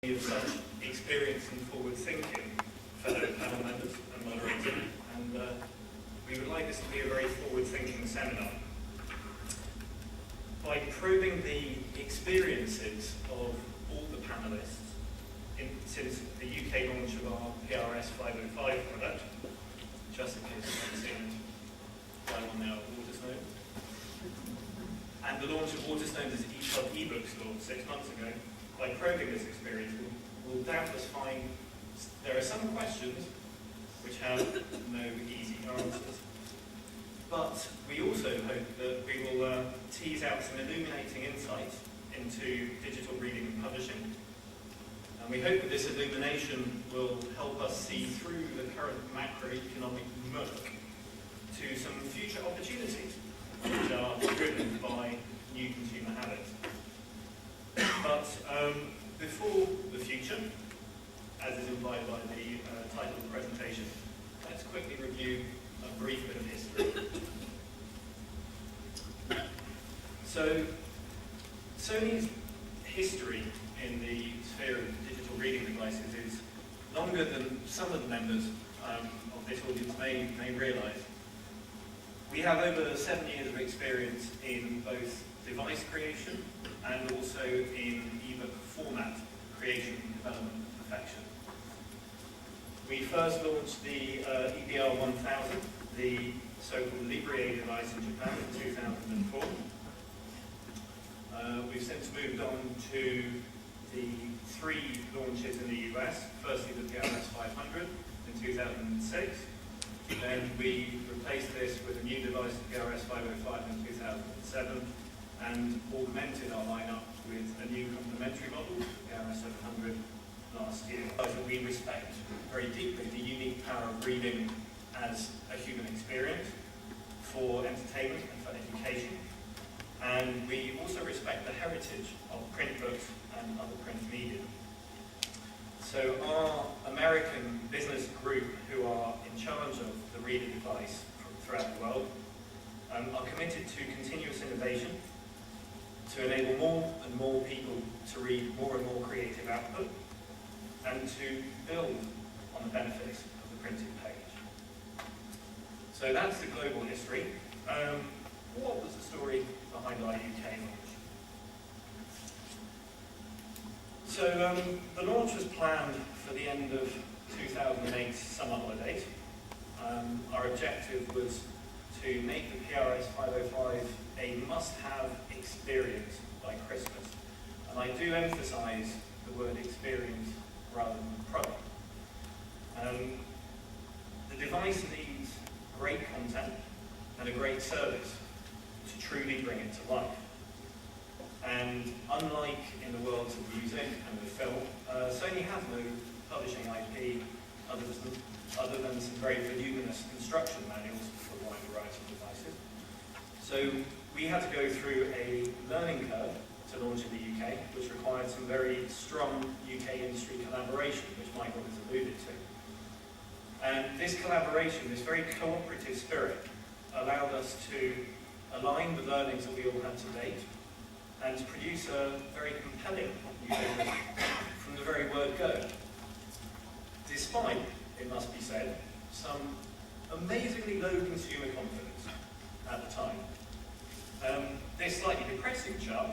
of such experience and forward thinking fellow panel members and moderators, and we would like this to be a very forward thinking seminar. By probing the experiences of all the panelists since the UK launch of our PRS 505 product, just in case you haven't seen it, by one now at Waterstone, and the launch of Waterstone's ePUB ebook store 6 months ago, by probing this experience, we'll doubtless find there are some questions which have no easy answers. But we also hope that we will tease out some illuminating insights into digital reading and publishing. And we hope that this illumination will help us see through the current macroeconomic murk to some future opportunities which are driven by new consumer habits. But before the future, as is implied by the title of the presentation, let's quickly review a brief bit of history. So, Sony's history in the sphere of digital reading devices is longer than some of the members of this audience may realise. We have over 7 years of experience in both device creation and also in ebook format creation, development, and perfection. We first launched the EBR 1000, the so-called Libre device in Japan in 2004. We've since moved on to the 3 launches in the US, firstly the PRS 500 in 2006, then we replaced this with a new device, the PRS 505 in 2007, and augmented our lineup with a new complementary model, the PRS 700, last year. We respect very deeply the unique power of reading as a human experience for entertainment and for education. And we also respect the heritage of print books and other print media. So our American business group, who are in charge of the reader device throughout the world, are committed to continuous innovation to enable more and more people to read more and more creative output and to build on the benefits of the printed page. So that's the global history. What was the story behind our UK launch? So the launch was planned for the end of 2008 summer holidays. Our objective was to make the PRS 505 a must-have experience by Christmas. And I do emphasise the word experience rather than product. The device needs great content and a great service to truly bring it to life. And unlike in the worlds of music and of film, Sony has no publishing IP other than some very voluminous construction manuals for a wide variety of devices. So we had to go through a learning curve to launch in the UK, which required some very strong UK industry collaboration, which Michael has alluded to. And this collaboration, this very cooperative spirit, allowed us to align the learnings that we all had to date and to produce a very compelling new business from the very word go. Despite, it must be said, some amazingly low consumer confidence at the time. This slightly depressing chart,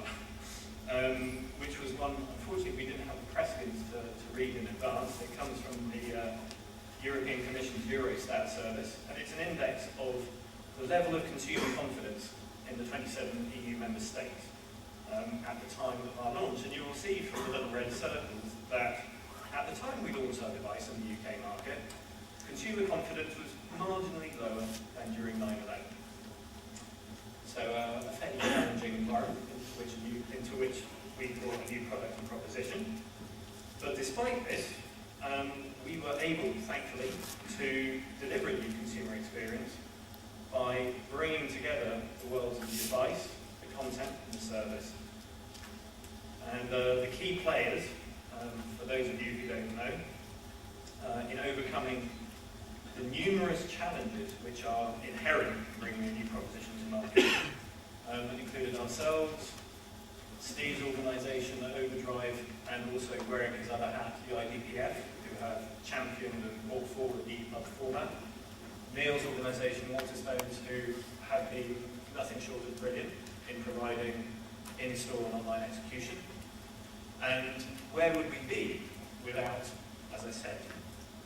which was one, unfortunately, we didn't have the precedence to read in advance. It comes from the European Commission's Eurostat service, and it's an index of the level of consumer confidence in the 27 EU member states at the time of our launch. And you will see from the little red circles that at the time we launched our device in the UK market, consumer confidence was marginally lower than during 9/11. So a fairly challenging environment into which we brought a new product and proposition. But despite this, we were able, thankfully, to deliver a new consumer experience by bringing together the worlds of the device, the content, and the service. And the key players, for those of you who don't know, in overcoming the numerous challenges which are inherent in bringing a new proposition to market, included ourselves, Steve's organisation at Overdrive, and also wearing his other hat, the IDPF, who have championed and brought forward the ePUB format. Neil's organisation, Waterstones, who have been nothing short of brilliant in providing in-store and online execution. And where would we be without, as I said,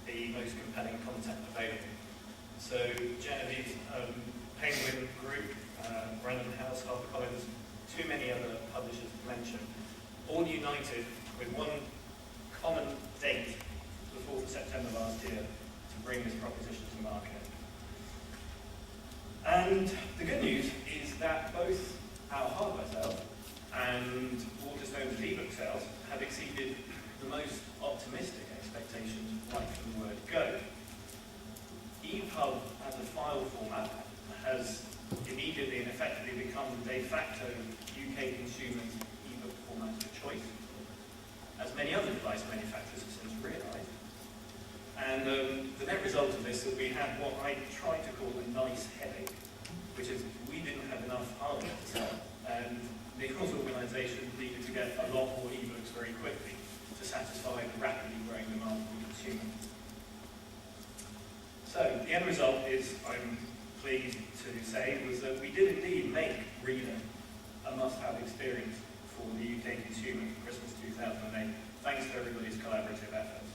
the most compelling content available? So Genevieve's Penguin Group, Random House, HarperCollins, too many other publishers to mention, all united with one common date, the 4th of September last year, to bring this proposition to market. And the good news is that both our hardware sales and Waterstone's ebook sales have exceeded the most optimistic expectations right from the word go. ePUB as a file format has immediately and effectively become de facto UK consumers' ebook format of choice, as many other device manufacturers have since realised. And the net result of this is that we had what I tried to call a nice headache, which is we didn't have enough hardware to sell, and Nicole's organisation needed to get a lot more ebooks very quickly to satisfy the rapidly growing demand from consumers. So the end result is, I'm pleased to say, was that we did indeed make reading a must-have experience for the UK consumer for Christmas 2008, thanks to everybody's collaborative efforts.